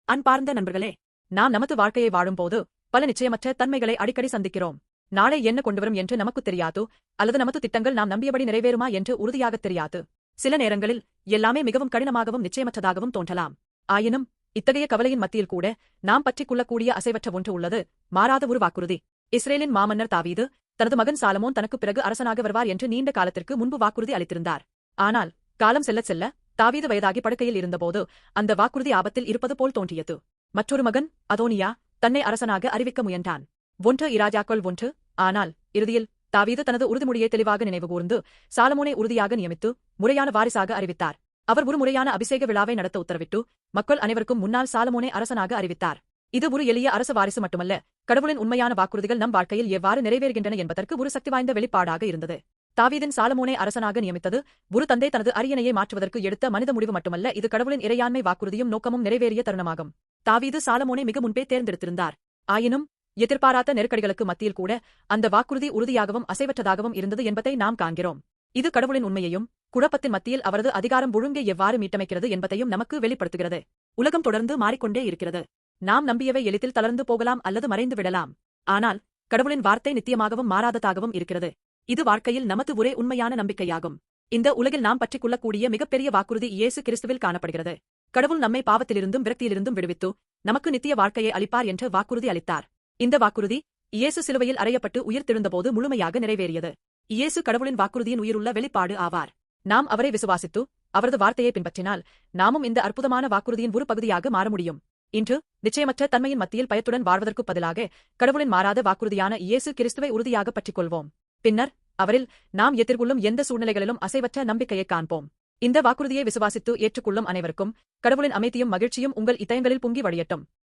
அன்பார்ந்த நண்பர்களே, நாம் நமது வாழ்க்கையை வாழும்போது பல நிச்சயமற்ற தன்மைகளை அடிக்கடி சந்திக்கிறோம். நாளை என்ன கொண்டுவரும் என்று நமக்கு தெரியாது, அல்லது நமது திட்டங்கள் நாம் நம்பியபடி நிறைவேறுமா என்று உறுதியாகத் தெரியாது. சில நேரங்களில் எல்லாமே மிகவும் கடினமாகவும் நிச்சயமற்றதாகவும் தோன்றலாம். ஆயினும் இத்தகைய கவலையின் மத்தியில் கூட நாம் பற்றிக் கொள்ளக்கூடிய அசைவற்ற ஒன்று உள்ளது, மாறாத ஒரு வாக்குறுதி. இஸ்ரேலின் மாமன்னர் தாவீது தனது மகன் சாலமோன் தனக்குப் பிறகு அரசனாக வருவார் என்று நீண்ட காலத்திற்கு முன்பு வாக்குறுதி அளித்திருந்தார். ஆனால் காலம் செல்லச் செல்ல தாவீது வயதாகி படுக்கையில் இருந்தபோது அந்த வாக்குறுதி ஆபத்தில் இருப்பது போல் தோன்றியது. மற்றொரு மகன் அதோனியா தன்னை அரசனாக அறிவிக்க முயன்றான். 1 இராஜாக்கள் 1. ஆனால் இறுதியில் தாவீது தனது உறுதிமொழியை தெளிவாக நினைவுகூர்ந்து சாலமோனை உறுதியாக நியமித்து முறையான வாரிசாக அறிவித்தார். அவர் ஒரு முறையான அபிஷேக விழாவை நடத்த உத்தரவிட்டு மக்கள் அனைவருக்கும் முன்னால் சாலமோனை அரசனாக அறிவித்தார். இது ஒரு எளிய அரச வாரிசு மட்டுமல்ல, கடவுளின் உண்மையான வாக்குறுதிகள் நம் வாழ்க்கையில் எவ்வாறு நிறைவேறுகின்றன என்பதற்கு ஒரு சக்திவாய்ந்த வெளிப்பாடாக இருந்தது. தாவீதின் சாலமோனை அரசனாக நியமித்தது ஒரு தந்தை தனது அரியணையை மாற்றுவதற்கு எடுத்த மனித முடிவு மட்டுமல்ல, இது கடவுளின் இறையாண்மை வாக்குறுதியும் நோக்கமும் நிறைவேறிய தருணமாகும். தாவீது சாலமோனை மிக முன்பே தேர்ந்தெடுத்திருந்தார். ஆயினும் எதிர்பாராத நெருக்கடிகளுக்கு மத்தியில் கூட அந்த வாக்குறுதி உறுதியாகவும் அசைவற்றதாகவும் இருந்தது என்பதை நாம் காண்கிறோம். இது கடவுளின் உண்மையையும் குழப்பத்தின் மத்தியில் அவரது அதிகாரம் ஒழுங்கை எவ்வாறு மீட்டமைக்கிறது என்பதையும் நமக்கு வெளிப்படுத்துகிறது. உலகம் தொடர்ந்து மாறிக்கொண்டே இருக்கிறது. நாம் நம்பியவை எளிதில் தளர்ந்து போகலாம் அல்லது மறைந்து விடலாம். ஆனால் கடவுளின் வார்த்தை நித்தியமாகவும் மாறாததாகவும் இருக்கிறது. இது வாழ்க்கையில் நமது ஒரே உண்மையான நம்பிக்கையாகும். இந்த உலகில் நாம் பற்றிக் கொள்ளக்கூடிய மிகப்பெரிய வாக்குறுதி இயேசு கிறிஸ்துவில் காணப்படுகிறது. கடவுள் நம்மை பாவத்திலிருந்தும் விரக்தியிலிருந்தும் விடுவித்து நமக்கு நித்திய வாழ்க்கையை அளிப்பார் என்ற வாக்குறுதி அளித்தார். இந்த வாக்குறுதி இயேசு சிலுவையில் அறையப்பட்டு உயிர்த்தெழுந்தபோது முழுமையாக நிறைவேறியது. இயேசு கடவுளின் வாக்குறுதியின் உயிருள்ள வெளிப்பாடு ஆவார். நாம் அவரை விசுவாசித்து அவரது வார்த்தையை பின்பற்றினால் நாமும் இந்த அற்புதமான வாக்குறுதியின் ஒரு பகுதியாக மாற முடியும். இன்று நிச்சயமற்ற தன்மையின் மத்தியில் பயத்துடன் வாழ்வதற்குப் பதிலாக கடவுளின் மாறாத வாக்குறுதியான இயேசு கிறிஸ்துவை உறுதியாக பற்றிக் கொள்வோம். பின்னர் அவரில் நாம் எதிர்கொள்ளும் எந்த சூழ்நிலைகளிலும் அசைவற்ற நம்பிக்கையைக் காண்போம். இந்த வாக்குறுதியை விசுவாசித்து ஏற்றுக்கொள்ளும் அனைவருக்கும் கடவுளின் அமைதியும் மகிழ்ச்சியும் உங்கள் இதயங்களில் பொங்கி வழியட்டும்.